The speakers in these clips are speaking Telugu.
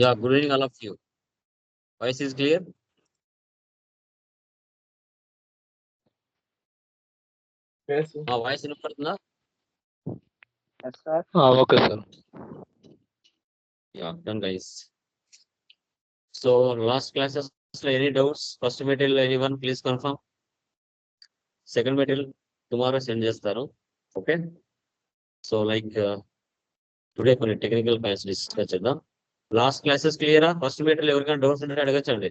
Yeah, good evening all of you. Voice is clear? Yes, sir. మా వాయిస్ వినపడుతుందా? Yes, sir. Okay, sir. Yeah, done guys. So last classes, any doubts? First material, anyone please confirm. Second material, tomorrow send చేస్తారు. Okay. So like today కొన్ని టెక్నికల్ పాయింట్స్ డిస్కస్ చేద్దాం. లాస్ట్ క్లాసెస్ క్లియరా? ఫస్ట్ మెటీరియల్ ఎవరికైనా డౌట్స్ ఉంటే అడగచ్చండి.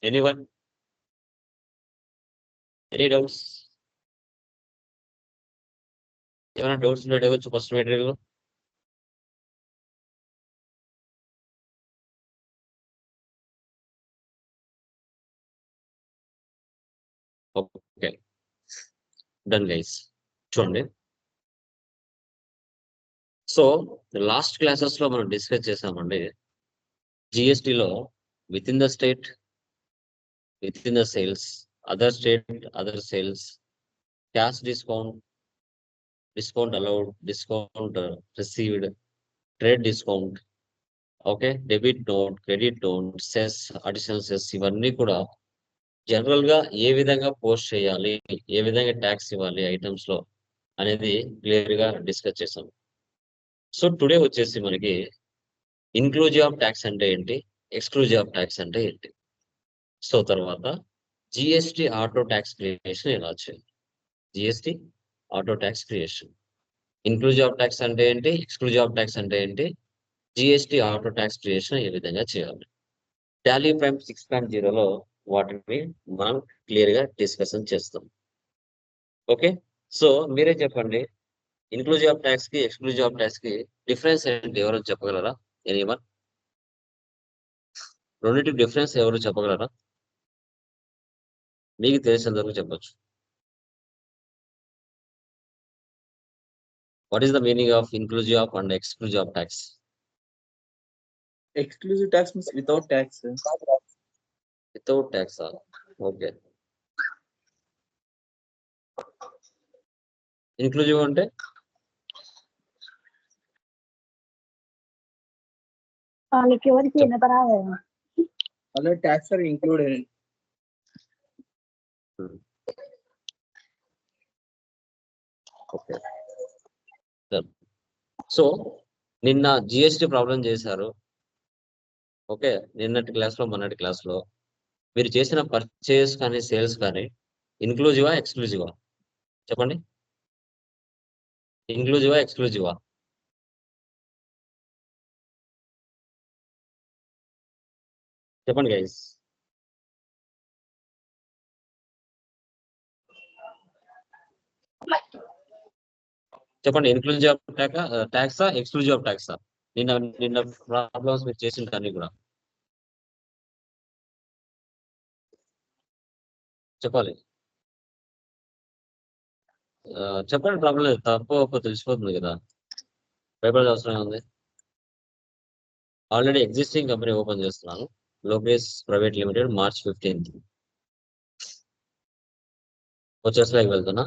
ఎనీవన్? Any doubts? ఏమైనా డౌట్స్ ఉంటే అడగచ్చు first material. Okay, done guys. చూడండి, సో లాస్ట్ క్లాసెస్ లో మనం డిస్కస్ చేసామండి జిఎస్టిలో within the state, within the sales, other state, other sales, cash discount, discount allowed, discount received, trade discount, okay, debit note, credit note, cess, additional cess, ఇవన్నీ కూడా జనరల్ గా ఏ విధంగా పోస్ట్ చేయాలి, ఏ విధంగా ట్యాక్స్ ఇవ్వాలి ఐటమ్స్ లో అనేది క్లియర్ గా డిస్కస్ చేసాం. సో టుడే వచ్చేసి మనకి ఇన్క్లూజివ్ ఆఫ్ ట్యాక్స్ అంటే ఏంటి, ఎక్స్క్లూజివ్ ఆఫ్ ట్యాక్స్ అంటే ఏంటి, సో తర్వాత జిఎస్టి ఆటో ట్యాక్స్ క్రియేషన్ ఎలా చేయాలి, GST auto tax creation, inclusive of tax అంటే ఏంటి, ఎక్స్క్లూజివ్ ఆఫ్ ట్యాక్స్ అంటే ఏంటి, జిఎస్టి ఆటో ట్యాక్స్ క్రియేషన్ ఏ విధంగా చేయాలి. టాలీ ప్రైమ్ 6.0లో వాటిని మనం క్లియర్ గా డిస్కషన్ చేస్తాం. ఓకే, సో మీరే చెప్పండి, ఇన్క్లూజివ్ ఆఫ్ ట్యాక్స్ కి ఎక్స్క్లూజివ్ ఆఫ్ ట్యాక్స్ కి డిఫరెన్స్ ఏంటి, ఎవరు చెప్పగలరా? ఎనీవన్? రెండింటికి డిఫరెన్స్ ఎవరు చెప్పగలరా? మీకు తెలిసినంత వరకు చెప్పొచ్చు. What is the meaning of inclusive of and exclusive of tax? Exclusive tax means without tax, sir. Without tax. Okay, inclusive అంటే వాళ్ళకి ఎవరికి వినపరాదు. Other tax are included. Okay. So నిన్న జిఎస్టి ప్రాబ్లం చేశారు. ఓకే, నిన్నటి క్లాస్ లో మొన్నటి క్లాస్ లో మీరు చేసిన పర్చేస్ కానీ సేల్స్ కానీ ఇన్క్లూజివా ఎక్స్క్లూజివా చెప్పండి, ఇన్క్లూజివా ఎక్స్క్లూజివా? చెప్పండి గైస్. చెప్పండి, ఇన్క్లూజివ్ ఆఫ్ ట్యాక్సా ఎక్స్క్లూజివ్ ఆఫ్ ట్యాక్సా? నిన్న నిన్న ప్రాబ్లమ్స్ మీరు చేసిన కానీ కూడా చెప్పాలి. చెప్పండి, ప్రాబ్లం లేదు, తప్పు ఒప్పు తెలిసిపోతుంది కదా, పేపర్ అవసరం ఉంది. ఆల్రెడీ ఎగ్జిస్టింగ్ కంపెనీ ఓపెన్ చేస్తున్నాను, Lokesh private limited, March 15th. వచ్చేస్ లైక్ వెళ్తున్నా,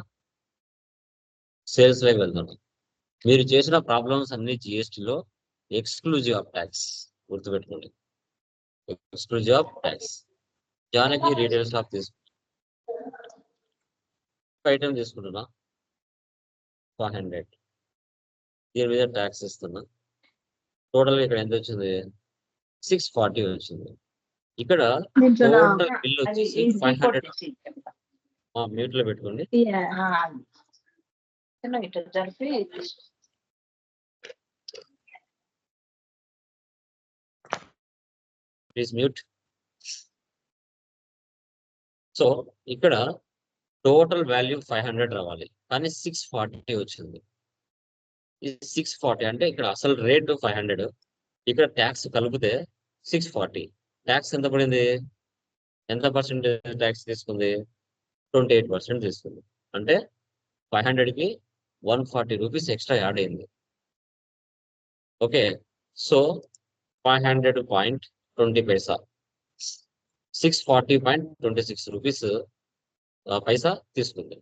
సేల్స్ లైక్ వెళ్తున్నా. మీరు చేసిన ప్రాబ్లమ్స్ అన్ని జిఎస్టిలో ఎక్స్క్లూజివ్ ఆఫ్ ట్యాక్స్, గుర్తుపెట్టుకోండి, exclusive of tax. Janaki retail shop item తీసుకుంటున్నా 500, దీని మీద ట్యాక్స్ ఇస్తున్నా. టోటల్ ఇక్కడ ఎంత వచ్చింది, 640 వచ్చింది. ఇక్కడ టోటల్ బిల్ వచ్చేసి 500. మ్యూట్ లో పెట్టుకోండి. Please mute. సో ఇక్కడ టోటల్ వాల్యూ 500 రావాలి, కానీ 640 వచ్చింది. ఈ 640 అంటే ఇక్కడ అసలు రేటు 500, ఇక్కడ ట్యాక్స్ కలిపితే 640. ట్యాక్స్ ఎంత పడింది, ఎంత పర్సెంటేజ్ ట్యాక్స్ తీసుకుంది, 28% తీసుకుంది. అంటే 500కి 140 రూపీస్ ఎక్స్ట్రా యాడ్ అయింది. ఓకే, సో 500.20 పైసా, 640.26 రూపీస్ పైసా తీసుకుంది.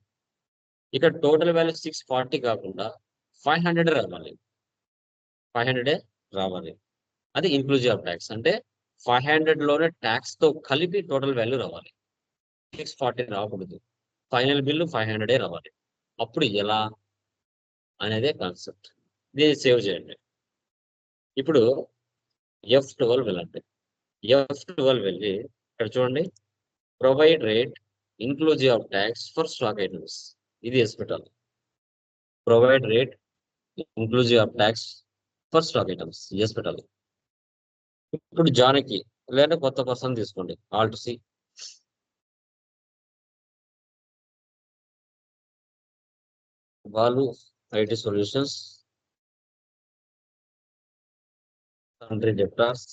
ఇక్కడ టోటల్ వాల్యూ 640 కాకుండా 500 రావాలి, 500 రావాలి. అది ఇంక్లూజివ్ ఆఫ్ ట్యాక్స్. అంటే 500 లోనే ట్యాక్స్ తో కలిపి టోటల్ వాల్యూ రావాలి. 640 రాకూడదు. ఫైనల్ బిల్లు 500 రావాలి. అప్పుడు ఎలా అనేదే కాన్సెప్ట్. దీన్ని సేవ్ చేయండి. ఇప్పుడు F12 వెళ్ళండి. F12 వెళ్ళి ఇక్కడ చూడండి, provide rate inclusive of tax for stock items. ఇది వేసి పెట్టాలి. Provide rate inclusive of tax for stock items చేసి పెట్టాలి. ఇప్పుడు జానకి లేదంటే కొత్త పర్సన్ తీసుకోండి. Alt C. వాళ్ళు IT solutions, country debtors,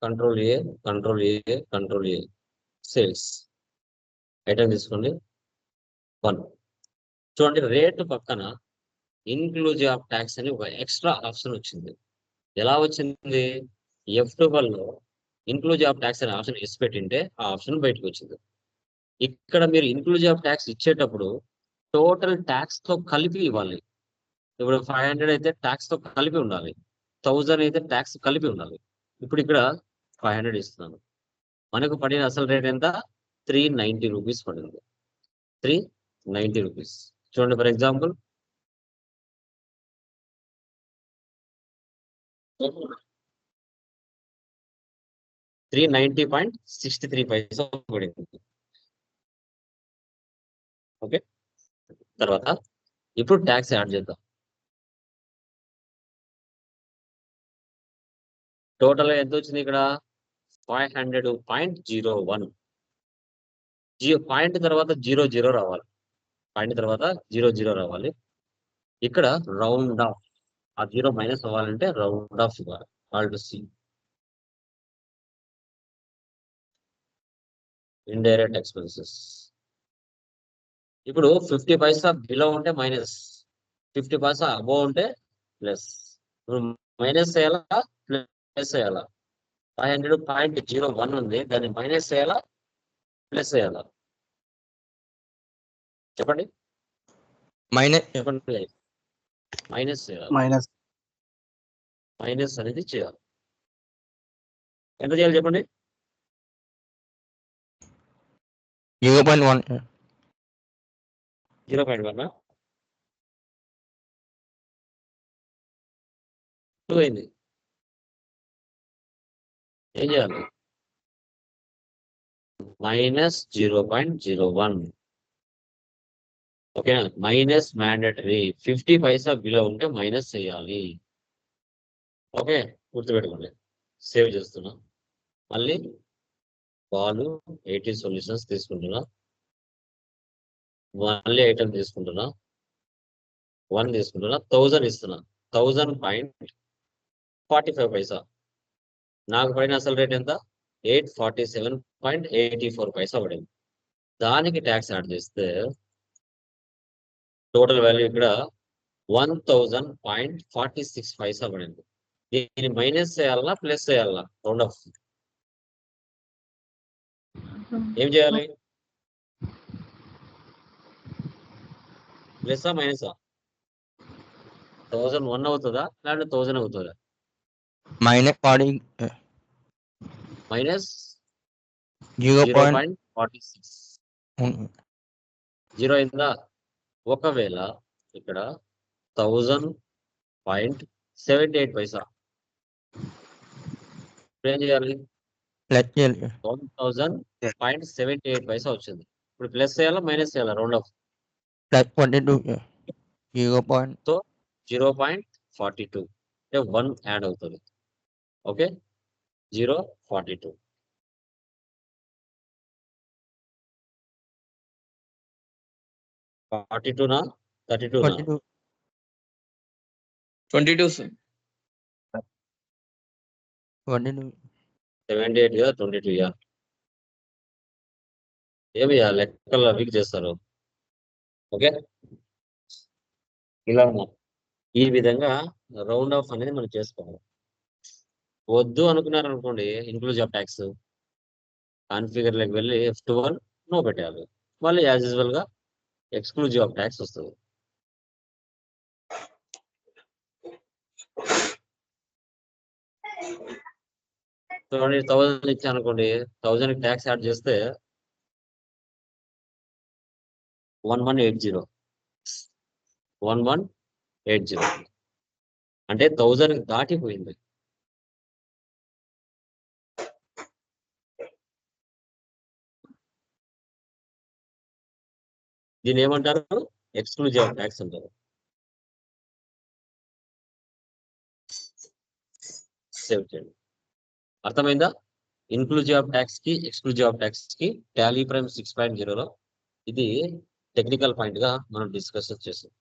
control A, control A, control A, sales item తీసుకోండి. 1 చూడండి, రేటు పక్కన ఇన్క్లూజివ్ ఆఫ్ ట్యాక్స్ అని ఒక ఎక్స్ట్రా ఆప్షన్ వచ్చింది. ఎలా వచ్చింది? F12 లో ఇన్క్లూజివ్ ఆఫ్ ట్యాక్స్ అనే ఆప్షన్ ఇచ్చి పెట్టింటే ఆ ఆప్షన్ బయటకు వచ్చింది. ఇక్కడ మీరు ఇన్క్లూజివ్ ఆఫ్ ట్యాక్స్ ఇచ్చేటప్పుడు టోటల్ ట్యాక్స్ తో కలిపి ఇవ్వాలి. ఇప్పుడు 500 అయితే ట్యాక్స్ తో కలిపి ఉండాలి, 1000 అయితే ట్యాక్స్ కలిపి ఉండాలి. ఇప్పుడు ఇక్కడ 500 ఇస్తున్నాను. మనకు పడిన అసలు రేట్ ఎంత? 390 రూపీస్ పడింది. 390 రూపీస్. చూడండి, ఫర్ ఎగ్జాంపుల్ 390.63 పైసా పడింది. ఓకే, తర్వాత ఇప్పుడు ట్యాక్స్ యాడ్ చేద్దాం. టోటల్ ఎంత వచ్చింది ఇక్కడ? 500.01. పాయింట్ తర్వాత 00 రావాలి. పాయింట్ తర్వాత 00 రావాలి. ఇక్కడ రౌండ్ ఆఫ్, ఆ 0 మైనస్ అవ్వాలంటే రౌండ్ ఆఫ్ ఇవ్వాలి. Alt C. Indirect expenses. ఇప్పుడు 50 పైసా బిలో ఉంటే మైనస్, 50 పైసా అబోవ్ ఉంటే ప్లస్. ఇప్పుడు మైనస్ చేయాలా ప్లస్ చేయాలా? 500.01 ఉంది, దాన్ని మైనస్ చేయాలా ప్లస్ చేయాలా? చెప్పండి. చెప్పండి. మైనస్ చేయాలి. మైనస్ అనేది చేయాలి. ఎంత చేయాలి చెప్పండి? 0.1. 0.1. 2 అయింది. ఏం చేయాలి? మైనస్ 0.01. ఓకేనా? Minus mandatory. 50 పైసా బిలో ఉంటే మైనస్ చేయాలి. ఓకే, గుర్తుపెట్టుకోండి. సేవ్ చేస్తున్నా. మళ్ళీ వాళ్ళు 80 సొల్యూషన్స్ తీసుకుంటున్నా. మళ్ళీ ఐటమ్ తీసుకుంటున్నా. 1 తీసుకుంటున్నా. 1000 ఇస్తున్నా. 1000.45 పైసా. నాకు పడిన అసలు రేట్ ఎంత? 847.84 పైసా పడింది. దానికి ట్యాక్స్ యాడ్ చేస్తే టోటల్ వాల్యూ ఇక్కడ 1000.46 పైసా పడింది. దీన్ని మైనస్ చేయాలన్నా ప్లస్ చేయాలన్నా? Round of. ఏం చేయాలి? ప్లస్ మైనసా? 1001 అవుతుందా లేదంటే 1000 అవుతుందా? Minus minus 0.46. 0 అయిందా? ఒకవేళ ఇక్కడ 1000.78 పైసా ఏం చేయాలి? 1000.78 పైసా వచ్చింది. ఇప్పుడు ప్లస్ చేయాలా మైనస్ చేయాలా? Round of. ప్లస్ 42. 0. సో 0.42 అంటే 1 యాడ్ అవుతుంది. ఓకే, 0.42. నా 32 నా 22 sir. 78 కదా 22 యా? ఏమయ్యా లెక్కల్లో వీక్ చేస్తారు. ఓకే, ఇలా ఈ విధంగా రౌండ్ ఆఫ్ అనేది మనం చేసుకోవాలి. వద్దు అనుకున్నారు అనుకోండి ఇన్క్లూజివ్ ఆఫ్ ట్యాక్స్ కాన్ఫిగర్ లోకి వెళ్ళి F12 నో పెట్టాలి. మళ్ళీ యాజ్ యూజువల్ గా ఎక్స్క్లూజివ్ ఆఫ్ ట్యాక్స్ వస్తుంది. చూడండి 1000 ఇచ్చాను అనుకోండి 1000 ట్యాక్స్ యాడ్ చేస్తే 1180 1180 అంటే 1000 దాటిపోయింది. దీన్ని ఏమంటారు ఎక్స్క్లూజివ్ ఆఫ్ ట్యాక్స్ అంటారు. సేవ్ చేయండి. అర్థమైందా? ఇన్క్లూజివ్ ఆఫ్ ట్యాక్స్ కి ఎక్స్క్లూజివ్ ఆఫ్ ట్యాక్స్ కి టాలీ ప్రైమ్ 6.0లో ఇది టెక్నికల్ పాయింట్ గా మనం డిస్కస్ చేసాం.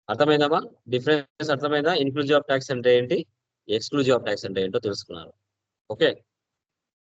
అర్థమైందమ్మా? డిఫరెన్స్ అర్థమైందా? ఇన్క్లూజివ్ ఆఫ్ ట్యాక్స్ అంటే ఏంటి, ఎక్స్క్లూజివ్ ఆఫ్ ట్యాక్స్ అంటే ఏంటో తెలుసుకున్నారు. ఓకే.